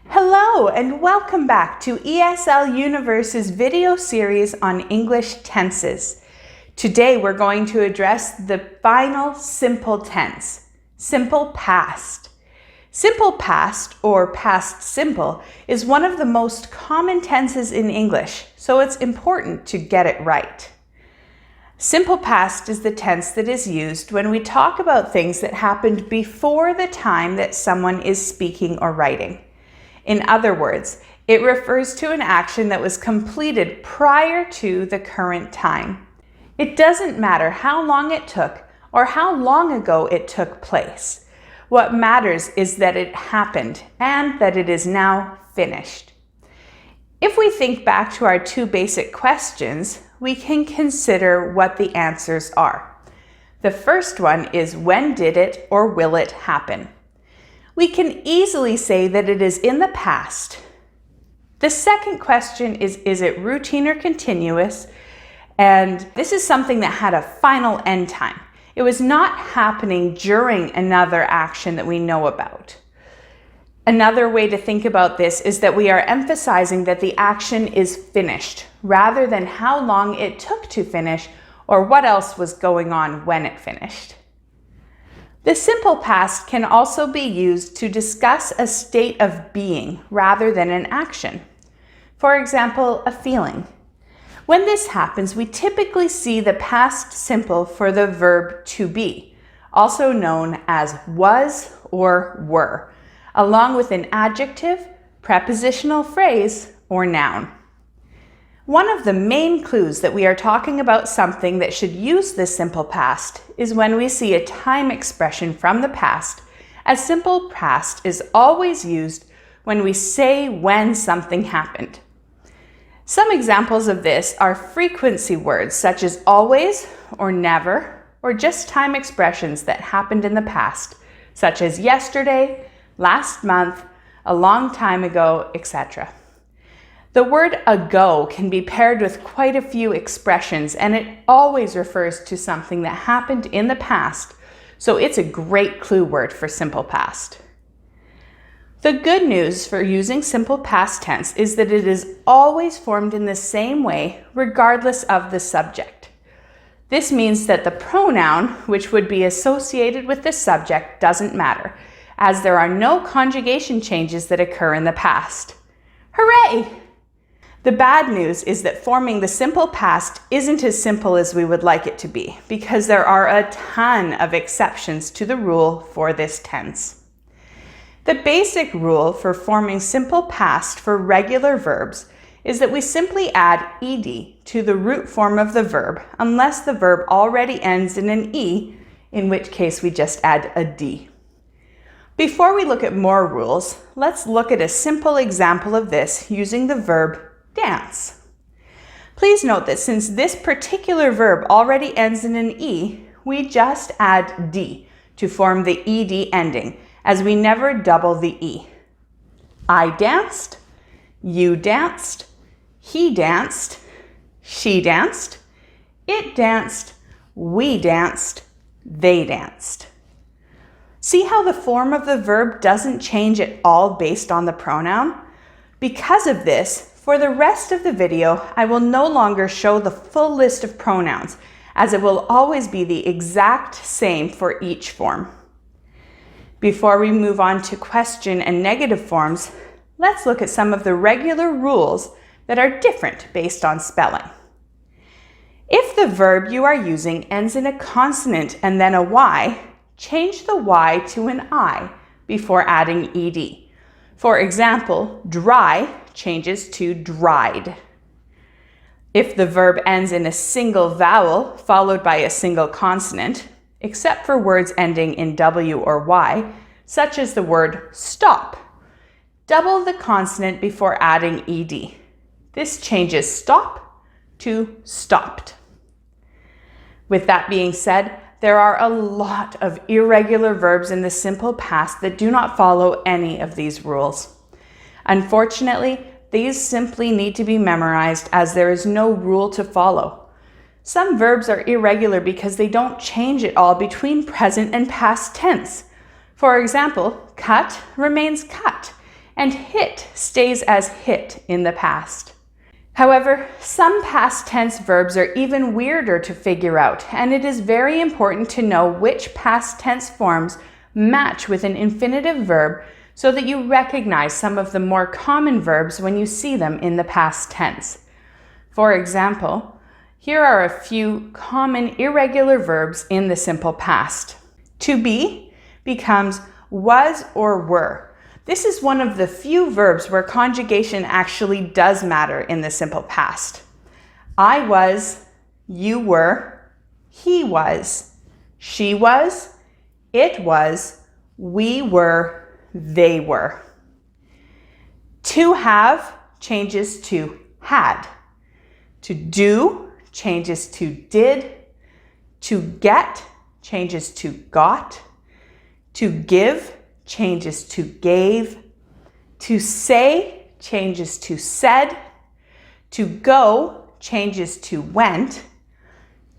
Hello and welcome back to ESL Universe's video series on English tenses. Today we're going to address the final simple tense, simple past. Simple past, or past simple, is one of the most common tenses in English, so it's important to get it right. Simple past is the tense that is used when we talk about things that happened before the time that someone is speaking or writing. In other words, it refers to an action that was completed prior to the current time. It doesn't matter how long it took or how long ago it took place. What matters is that it happened and that it is now finished. If we think back to our two basic questions, we can consider what the answers are. The first one is, when did it or will it happen? We can easily say that it is in the past. The second question is it routine or continuous? And this is something that had a final end time. It was not happening during another action that we know about. Another way to think about this is that we are emphasizing that the action is finished, rather than how long it took to finish or what else was going on when it finished. The simple past can also be used to discuss a state of being rather than an action. For example, a feeling. When this happens, we typically see the past simple for the verb to be, also known as was or were, along with an adjective, prepositional phrase, or noun. One of the main clues that we are talking about something that should use the simple past is when we see a time expression from the past, as simple past is always used when we say when something happened. Some examples of this are frequency words such as always or never, or just time expressions that happened in the past, such as yesterday, last month, a long time ago, etc. The word ago can be paired with quite a few expressions, and it always refers to something that happened in the past, so it's a great clue word for simple past. The good news for using simple past tense is that it is always formed in the same way, regardless of the subject. This means that the pronoun, which would be associated with the subject, doesn't matter, as there are no conjugation changes that occur in the past. Hooray! The bad news is that forming the simple past isn't as simple as we would like it to be, because there are a ton of exceptions to the rule for this tense. The basic rule for forming simple past for regular verbs is that we simply add ed to the root form of the verb unless the verb already ends in an e, in which case we just add a d. Before we look at more rules, let's look at a simple example of this using the verb dance. Please note that since this particular verb already ends in an e, we just add d to form the ed ending, as we never double the e. I danced, you danced, he danced, she danced, it danced, we danced, they danced. See how the form of the verb doesn't change at all based on the pronoun? Because of this, for the rest of the video, I will no longer show the full list of pronouns, as it will always be the exact same for each form. Before we move on to question and negative forms, let's look at some of the regular rules that are different based on spelling. If the verb you are using ends in a consonant and then a y, change the y to an I before adding ed. For example, dry changes to dried. If the verb ends in a single vowel followed by a single consonant, except for words ending in w or y, such as the word stop, double the consonant before adding ed. This changes stop to stopped. With that being said, there are a lot of irregular verbs in the simple past that do not follow any of these rules. Unfortunately, these simply need to be memorized as there is no rule to follow. Some verbs are irregular because they don't change at all between present and past tense. For example, cut remains cut, and hit stays as hit in the past. However, some past tense verbs are even weirder to figure out, and it is very important to know which past tense forms match with an infinitive verb so that you recognize some of the more common verbs when you see them in the past tense. For example, here are a few common irregular verbs in the simple past. To be becomes was or were. This is one of the few verbs where conjugation actually does matter in the simple past. I was, you were, he was, she was, it was, we were, they were. To have changes to had. To do changes to did. To get changes to got. To give changes to gave. To say changes to said. To go changes to went.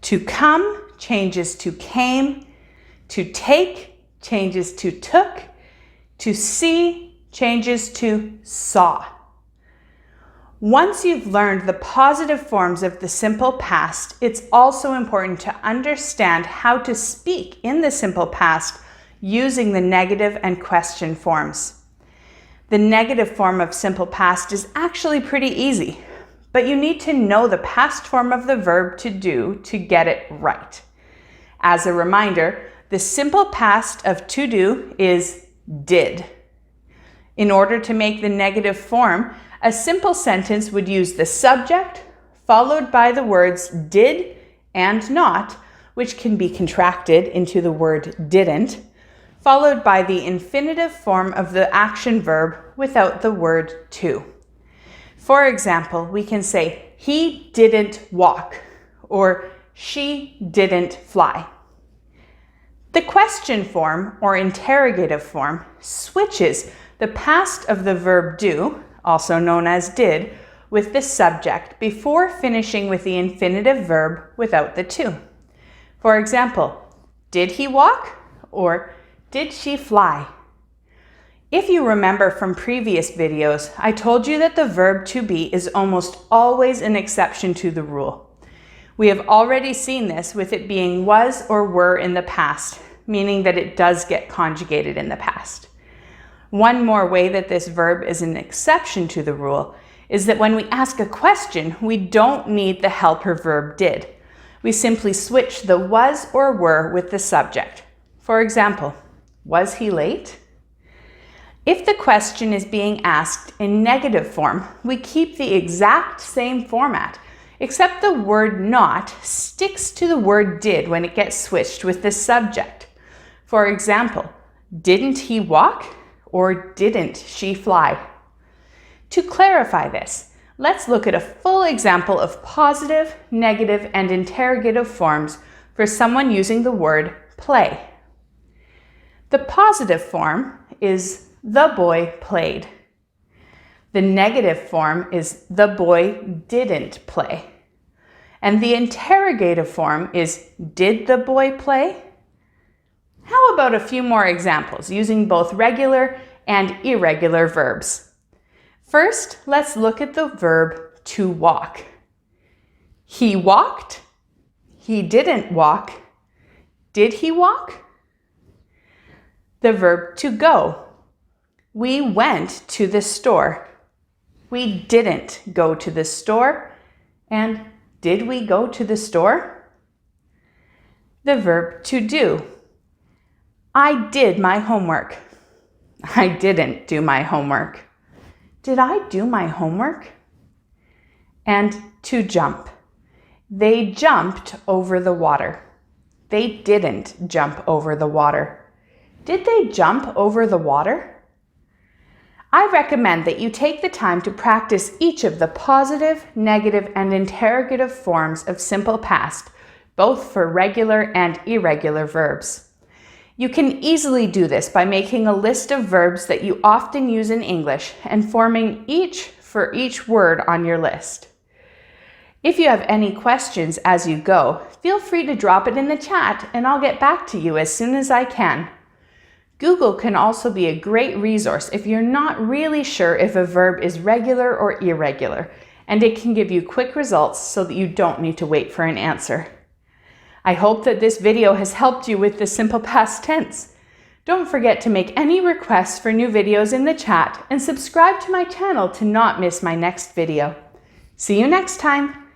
To come changes to came. To take changes to took. To see changes to saw. Once you've learned the positive forms of the simple past, it's also important to understand how to speak in the simple past using the negative and question forms. The negative form of simple past is actually pretty easy, but you need to know the past form of the verb to do to get it right. As a reminder, the simple past of to do is did. In order to make the negative form, a simple sentence would use the subject followed by the words did and not, which can be contracted into the word didn't, followed by the infinitive form of the action verb without the word to. For example, we can say, he didn't walk, or she didn't fly. The question form, or interrogative form, switches the past of the verb do, also known as did, with the subject before finishing with the infinitive verb without the to. For example, did he walk, or did she fly? If you remember from previous videos, I told you that the verb to be is almost always an exception to the rule. We have already seen this with it being was or were in the past, meaning that it does get conjugated in the past. One more way that this verb is an exception to the rule is that when we ask a question, we don't need the helper verb did. We simply switch the was or were with the subject. For example, was he late? If the question is being asked in negative form, we keep the exact same format, except the word not sticks to the word did when it gets switched with the subject. For example, didn't he walk? Or didn't she fly? To clarify this, let's look at a full example of positive, negative, and interrogative forms for someone using the word play. The positive form is the boy played. The negative form is the boy didn't play. And the interrogative form is did the boy play? How about a few more examples using both regular and irregular verbs? First, let's look at the verb to walk. He walked. He didn't walk. Did he walk? The verb to go. We went to the store. We didn't go to the store. And did we go to the store? The verb to do. I did my homework. I didn't do my homework. Did I do my homework? And to jump. They jumped over the water. They didn't jump over the water. Did they jump over the water? I recommend that you take the time to practice each of the positive, negative, and interrogative forms of simple past, both for regular and irregular verbs. You can easily do this by making a list of verbs that you often use in English and forming each for each word on your list. If you have any questions as you go, feel free to drop it in the chat and I'll get back to you as soon as I can. Google can also be a great resource if you're not really sure if a verb is regular or irregular, and it can give you quick results so that you don't need to wait for an answer. I hope that this video has helped you with the simple past tense. Don't forget to make any requests for new videos in the chat and subscribe to my channel to not miss my next video. See you next time!